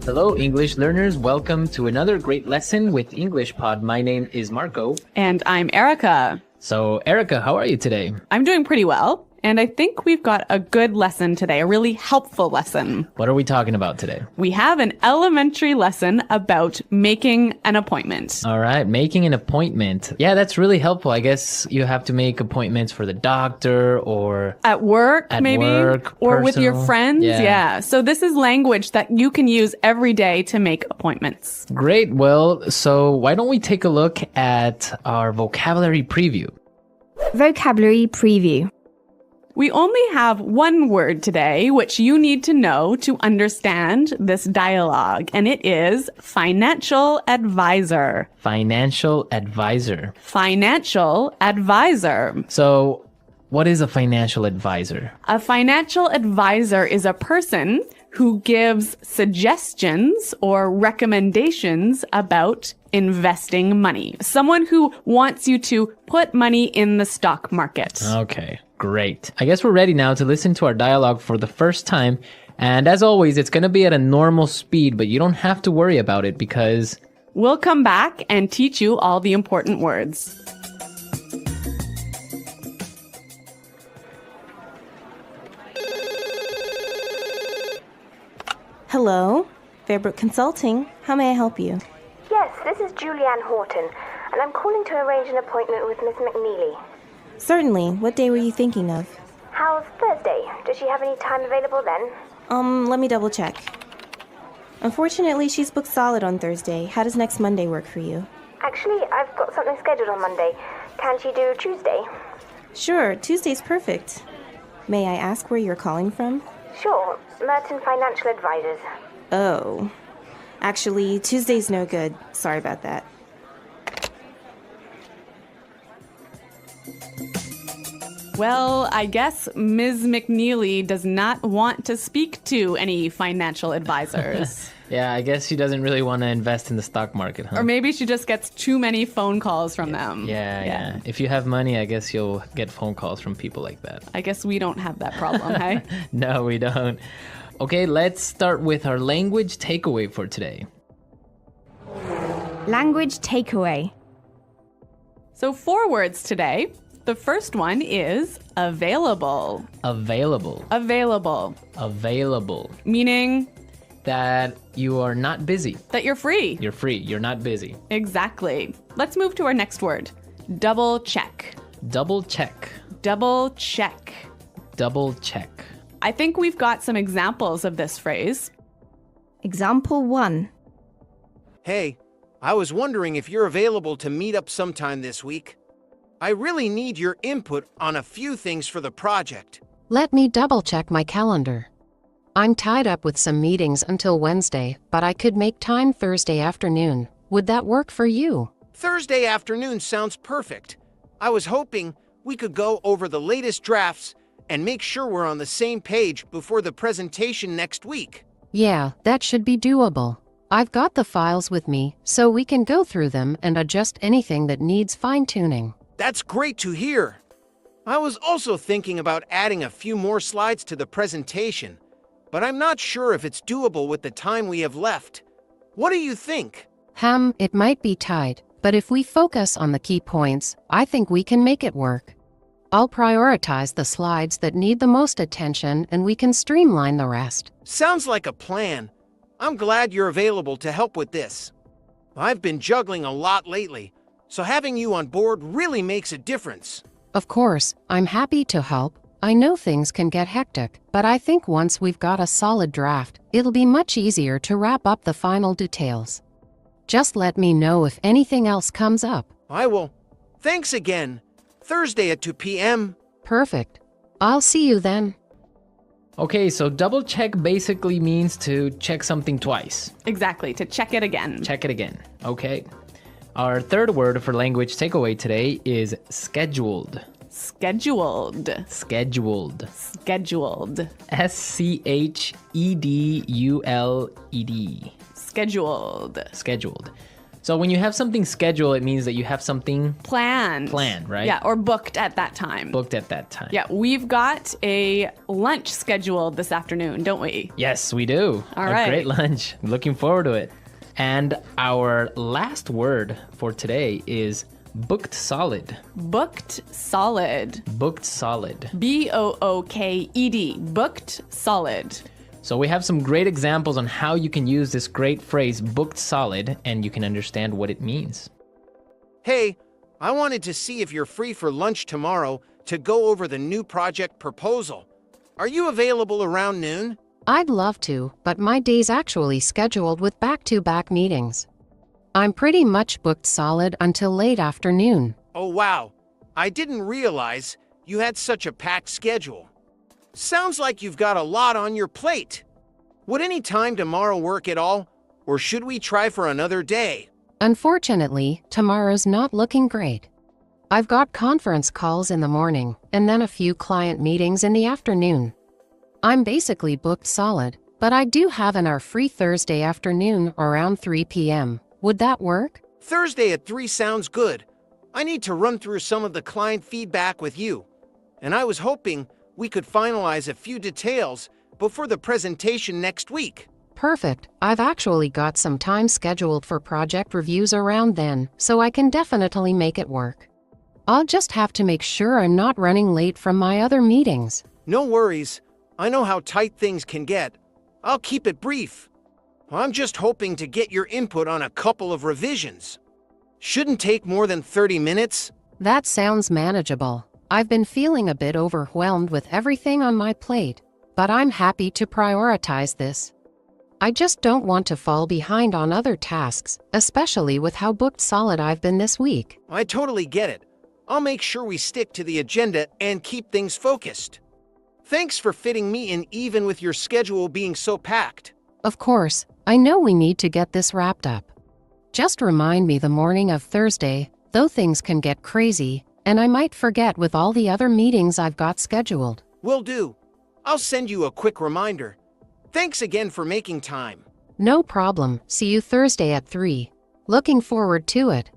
Hello, English learners. Welcome to another great lesson with English Pod. My name is Marco. And I'm Erica. So, Erica, how are you today? I'm doing pretty well. And I think we've got a good lesson today, a really helpful lesson. What are we talking about today? We have an elementary lesson about making an appointment. All right, making an appointment. Yeah, that's really helpful. I guess you have to make appointments for the doctor or at work, maybe, or with your personal. friends. Yeah. So this is language that you can use every day to make appointments. Great. Well, so why don't we take a look at our vocabulary preview? Vocabulary preview. We only have one word today, which you need to know to understand this dialogue, and it is financial advisor. Financial advisor. Financial advisor. So, what is a financial advisor? A financial advisor is a person who gives suggestions or recommendations about investing money. Someone who wants you to put money in the stock market. Okay, great. I guess we're ready now to listen to our dialogue for the first time. And as always, it's going to be at a normal speed, but you don't have to worry about it because We'll come back and teach you all the important words. Hello, Fairbrook Consulting. How may I help you? Yes, this is Julianne Horton, and I'm calling to arrange an appointment with Miss McNeely. Certainly. What day were you thinking of? How's Thursday? Does she have any time available then? Let me double check. Unfortunately, she's booked solid on Thursday. How does next Monday work for you? Actually, I've got something scheduled on Monday. Can she do Tuesday? Sure, Tuesday's perfect. May I ask where you're calling from? Sure, Merton Financial Advisors. Oh. Actually, Tuesday's no good. Sorry about that. Well, I guess Ms. McNeely does not want to speak to any financial advisors. yeah, I guess she doesn't really want to invest in the stock market, huh? Or maybe she just gets too many phone calls from them. Yeah. If you have money, I guess you'll get phone calls from people like that. I guess we don't have that problem, hey? No, we don't. Okay, let's start with our language takeaway for today. Language takeaway. So 4 words today. The first one is available. Available. Available. Available. Meaning That you are not busy. that you're free. You're free. You're not busy. Exactly. Let's move to our next word. Double check. Double check. Double check. Double check. I think we've got some examples of this phrase. Example 1. Hey, I was wondering if you're available to meet up sometime this week. I really need your input on a few things for the project. Let me double-check my calendar. I'm tied up with some meetings until Wednesday, but I could make time Thursday afternoon. Would that work for you? Thursday afternoon sounds perfect. I was hoping we could go over the latest drafts and make sure we're on the same page before the presentation next week. Yeah, that should be doable. I've got the files with me, so we can go through them and adjust anything that needs fine-tuning. That's great to hear. I was also thinking about adding a few more slides to the presentation, but I'm not sure if it's doable with the time we have left. What do you think? It might be tight, but if we focus on the key points, I think we can make it work. I'll prioritize the slides that need the most attention and we can streamline the rest. Sounds like a plan. I'm glad you're available to help with this. I've been juggling a lot lately, so having you on board really makes a difference. Of course, I'm happy to help. I know things can get hectic, but I think once we've got a solid draft, it'll be much easier to wrap up the final details. Just let me know if anything else comes up. I will. Thanks again. Thursday at 2 p.m. Perfect. I'll see you then. Okay, so double check basically means to check something twice. Exactly, to check it again. Check it again. Okay. Our third word for language takeaway today is scheduled. Scheduled. Scheduled. Scheduled. scheduled. Scheduled. Scheduled. So when you have something scheduled, it means that you have something Planned, right? Yeah, or booked at that time. Booked at that time. Yeah, we've got a lunch scheduled this afternoon, don't we? Yes, we do. All a right. great lunch. Looking forward to it. And our last word for today is booked solid. Booked solid. Booked solid. B-O-O-K-E-D. Booked solid. So we have some great examples on how you can use this great phrase booked solid, and you can understand what it means. Hey, I wanted to see if you're free for lunch tomorrow to go over the new project proposal. Are you available around noon? I'd love to, but my day's actually scheduled with back-to-back meetings. I'm pretty much booked solid until late afternoon. Oh, wow. I didn't realize you had such a packed schedule. Sounds like you've got a lot on your plate. Would any time tomorrow work at all? Or should we try for another day? Unfortunately, tomorrow's not looking great. I've got conference calls in the morning, and then a few client meetings in the afternoon. I'm basically booked solid, but I do have an hour free Thursday afternoon around 3 p.m. Would that work? Thursday at 3 sounds good. I need to run through some of the client feedback with you. And I was hoping we could finalize a few details before the presentation next week. Perfect. I've actually got some time scheduled for project reviews around then, so I can definitely make it work. I'll just have to make sure I'm not running late from my other meetings. No worries. I know how tight things can get. I'll keep it brief. I'm just hoping to get your input on a couple of revisions. Shouldn't take more than 30 minutes. That sounds manageable. I've been feeling a bit overwhelmed with everything on my plate, but I'm happy to prioritize this. I just don't want to fall behind on other tasks, especially with how booked solid I've been this week. I totally get it. I'll make sure we stick to the agenda and keep things focused. Thanks for fitting me in even with your schedule being so packed. Of course, I know we need to get this wrapped up. Just remind me the morning of Thursday, though things can get crazy, and I might forget with all the other meetings I've got scheduled. Will do. I'll send you a quick reminder. Thanks again for making time. No problem. See you Thursday at 3. Looking forward to it.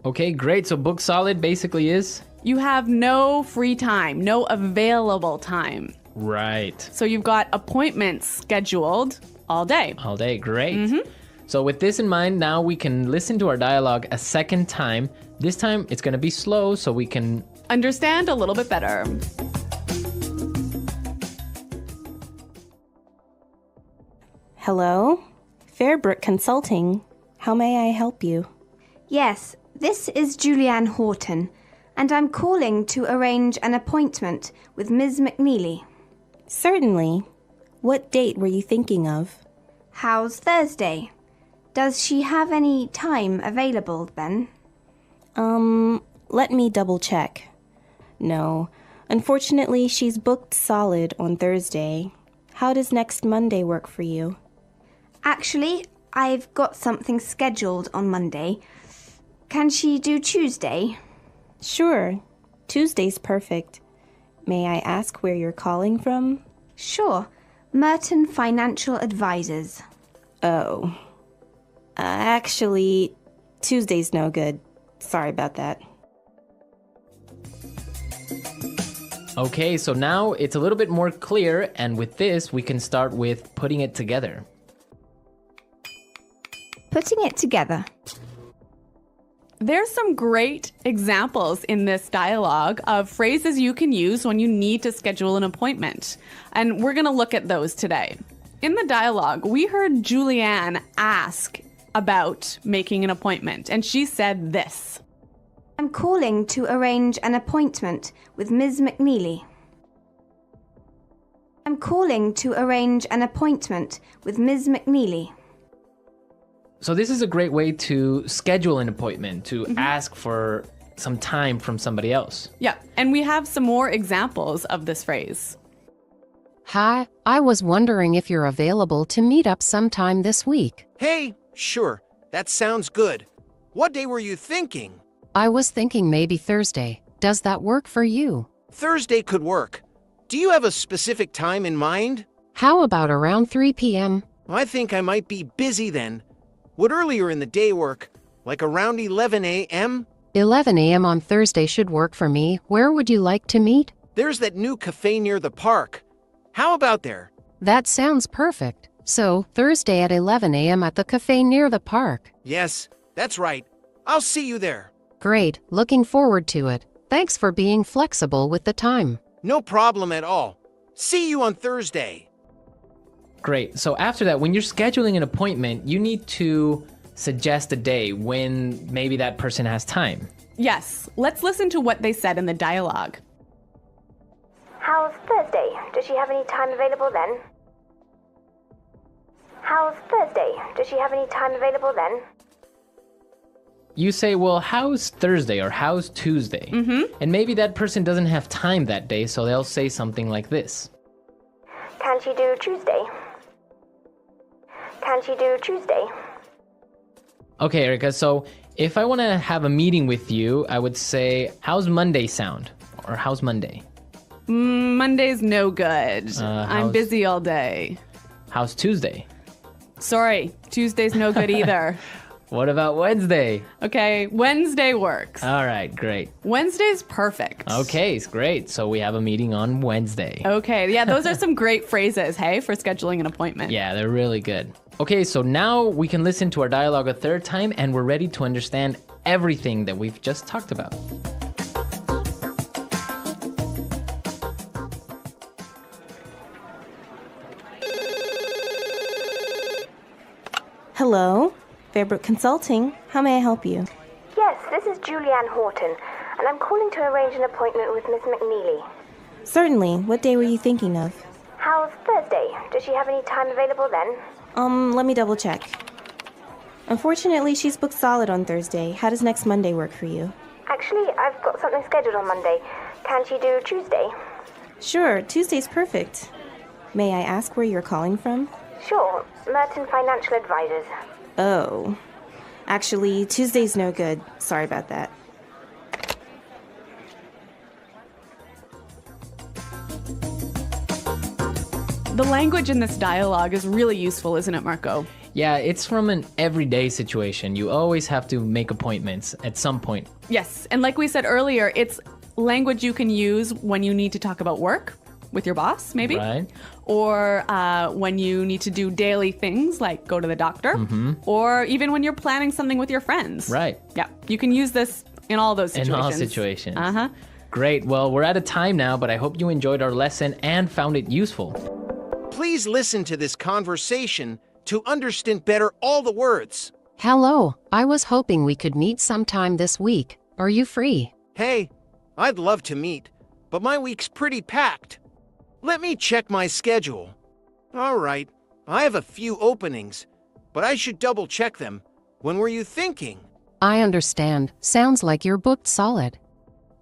Okay, great. So booked solid basically is? You have no free time, no available time. Right. So you've got appointments scheduled all day. All day, great. So with this in mind, now we can listen to our dialogue a second time. This time it's going to be slow so we can Understand a little bit better. Hello? Fairbrook Consulting. How may I help you? Yes, this is Julianne Horton, and I'm calling to arrange an appointment with Ms. McNeely. Certainly. What date were you thinking of? How's Thursday? Does she have any time available then? Let me double check. No, unfortunately, she's booked solid on Thursday. How does next Monday work for you? Actually, I've got something scheduled on Monday. Can she do Tuesday? Sure. Tuesday's perfect. May I ask where you're calling from? Sure. Merton Financial Advisors. Oh. Actually, Tuesday's no good. Sorry about that. Okay, so now it's a little bit more clear, and with this, we can start with putting it together. Putting it together. There's some great examples in this dialogue of phrases you can use when you need to schedule an appointment. And we're going to look at those today. In the dialogue, we heard Julianne ask about making an appointment, and she said this. I'm calling to arrange an appointment with Ms. McNeely. I'm calling to arrange an appointment with Ms. McNeely. So this is a great way to schedule an appointment, to ask for some time from somebody else. Yeah, and we have some more examples of this phrase. Hi, I was wondering if you're available to meet up sometime this week. Hey, sure, that sounds good. What day were you thinking? I was thinking maybe Thursday. Does that work for you? Thursday could work. Do you have a specific time in mind? How about around 3 p.m.? I think I might be busy then. Would earlier in the day work, like around 11 a.m.? 11 a.m. on Thursday should work for me. Where would you like to meet? There's that new cafe near the park. How about there? That sounds perfect. So, Thursday at 11 a.m. at the cafe near the park. Yes, that's right. I'll see you there. Great, looking forward to it. Thanks for being flexible with the time. No problem at all. See you on Thursday. Great. So after that, when you're scheduling an appointment, you need to suggest a day when maybe that person has time. Yes, let's listen to what they said in the dialogue. How's Thursday? Does she have any time available then? How's Thursday? Does she have any time available then? You say, well, how's Thursday or how's Tuesday? And maybe that person doesn't have time that day, so they'll say something like this. Can she do Tuesday? Can she do Tuesday? Okay, Erica, so if I want to have a meeting with you, I would say, how's Monday sound? Or how's Monday? Monday's no good. I'm busy all day. How's Tuesday? Sorry, Tuesday's no good either. What about Wednesday? Okay, Wednesday works. All right, great. Wednesday's perfect. Okay, it's great. So we have a meeting on Wednesday. Okay, yeah, those are some great phrases, hey, for scheduling an appointment. Yeah, they're really good. Okay, so now we can listen to our dialogue a third time and we're ready to understand everything that we've just talked about. Hello, Fairbrook Consulting. How may I help you? Yes, this is Julianne Horton, and I'm calling to arrange an appointment with Miss McNeely. Certainly. What day were you thinking of? How's Thursday? Does she have any time available then? Let me double check. Unfortunately, she's booked solid on Thursday. How does next Monday work for you? Actually, I've got something scheduled on Monday. Can she do Tuesday? Sure, Tuesday's perfect. May I ask where you're calling from? Sure, Merton Financial Advisors. Oh. Actually, Tuesday's no good. Sorry about that. The language in this dialogue is really useful, isn't it, Marco? Yeah, it's from an everyday situation. You always have to make appointments at some point. Yes, and like we said earlier, it's language you can use when you need to talk about work with your boss, maybe. Right. Or when you need to do daily things like go to the doctor. Or even when you're planning something with your friends. Right. Yeah, you can use this in all those situations. In all situations. Uh-huh. Great. Well, we're out of time now, but I hope you enjoyed our lesson and found it useful. Please listen to this conversation to understand better all the words. Hello, I was hoping we could meet sometime this week. Are you free? Hey, I'd love to meet, but my week's pretty packed. Let me check my schedule. All right, I have a few openings, but I should double check them. When were you thinking? I understand. Sounds like you're booked solid.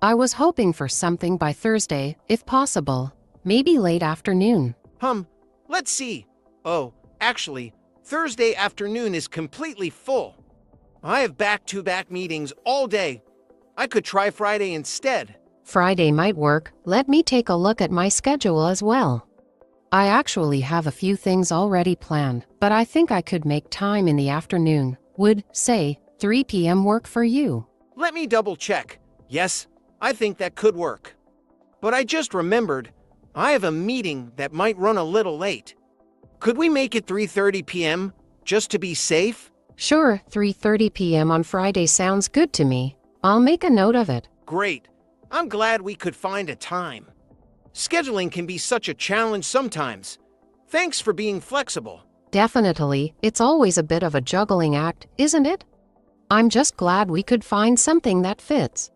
I was hoping for something by Thursday, if possible. Maybe late afternoon. Let's see. Oh, actually, Thursday afternoon is completely full. I have back-to-back meetings all day. I could try Friday instead. Friday might work. Let me take a look at my schedule as well. I actually have a few things already planned, but I think I could make time in the afternoon. Would, say, 3 p.m. work for you? Let me double-check. Yes, I think that could work. But I just remembered, I have a meeting that might run a little late. Could we make it 3:30 p.m., just to be safe? Sure, 3:30 p.m. on Friday sounds good to me. I'll make a note of it. Great. I'm glad we could find a time. Scheduling can be such a challenge sometimes. Thanks for being flexible. Definitely, it's always a bit of a juggling act, isn't it? I'm just glad we could find something that fits.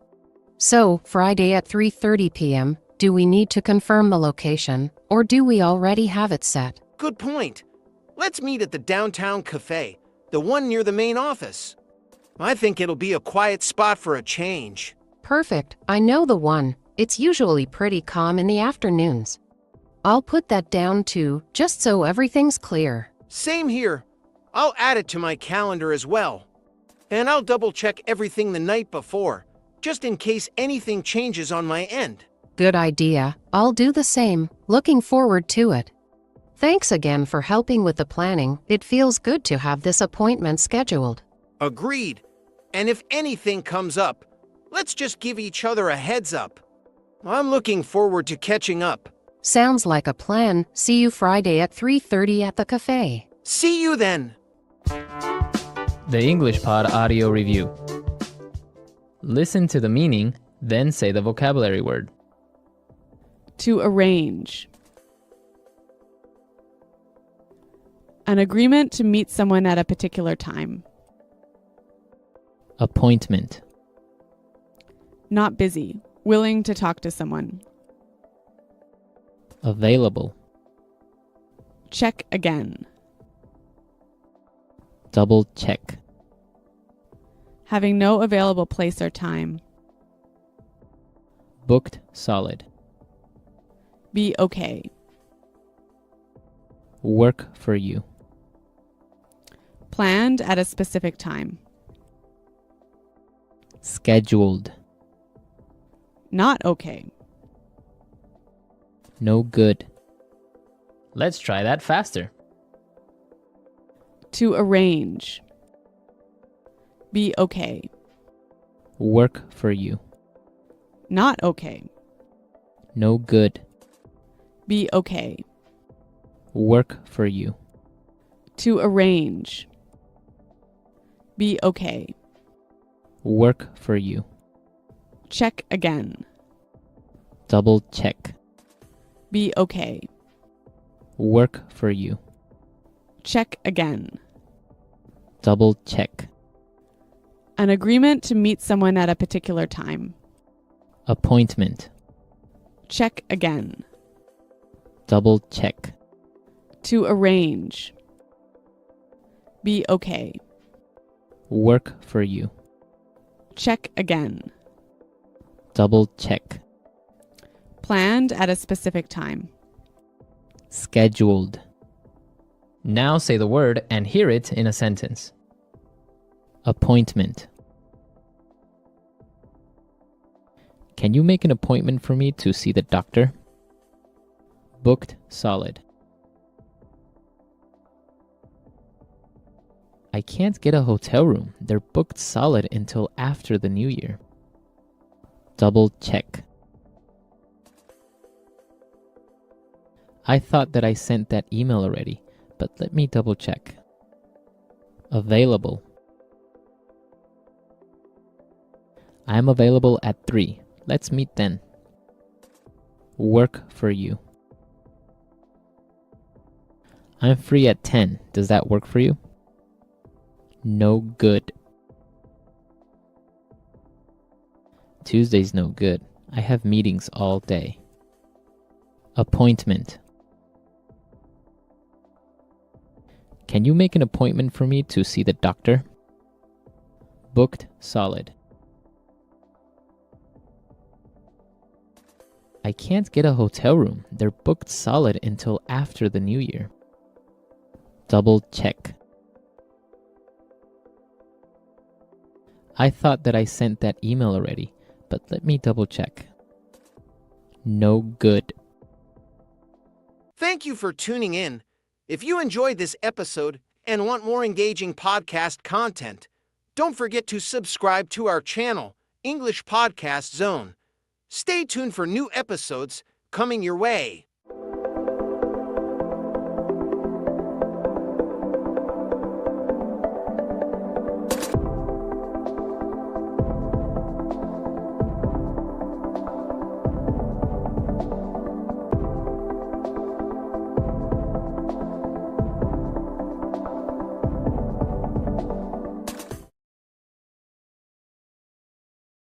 So, Friday at 3:30 p.m., do we need to confirm the location, or do we already have it set? Good point. Let's meet at the downtown cafe, the one near the main office. I think it'll be a quiet spot for a change. Perfect. I know the one. It's usually pretty calm in the afternoons. I'll put that down too, just so everything's clear. Same here. I'll add it to my calendar as well. And I'll double-check everything the night before, just in case anything changes on my end. Good idea. I'll do the same. Looking forward to it. Thanks again for helping with the planning. It feels good to have this appointment scheduled. Agreed. And if anything comes up, let's just give each other a heads up. I'm looking forward to catching up. Sounds like a plan. See you Friday at 3:30 at the cafe. See you then. The English Pod Audio Review. Listen to the meaning, then say the vocabulary word. To arrange. An agreement to meet someone at a particular time. Appointment. Not busy. Willing to talk to someone. Available. Check again. Double check. Having no available place or time. Booked solid. Be okay. Work for you. Planned at a specific time. Scheduled. Not okay. No good. Let's try that faster. To arrange. Be okay. Work for you. Not okay. No good. Be okay. Work for you. To arrange. Be okay. Work for you. Check again. Double check. Be okay. Work for you. Check again. Double check. An agreement to meet someone at a particular time. Appointment. Check again. Double check. To arrange. Be okay. Work for you. Check again. Double check. Planned at a specific time. Scheduled. Now say the word and hear it in a sentence. Appointment. Can you make an appointment for me to see the doctor? Booked solid. I can't get a hotel room. They're booked solid until after the new year. Double check. I thought that I sent that email already, but let me double check. Available. I am available at 3. Let's meet then. Work for you. I'm free at 10. Does that work for you? No good. Tuesday's no good. I have meetings all day. Appointment. Can you make an appointment for me to see the doctor? Booked solid. I can't get a hotel room. They're booked solid until after the new year. Double check. I thought that I sent that email already, but let me double check. No good. Thank you for tuning in. If you enjoyed this episode and want more engaging podcast content, don't forget to subscribe to our channel, English Podcast Zone. Stay tuned for new episodes coming your way.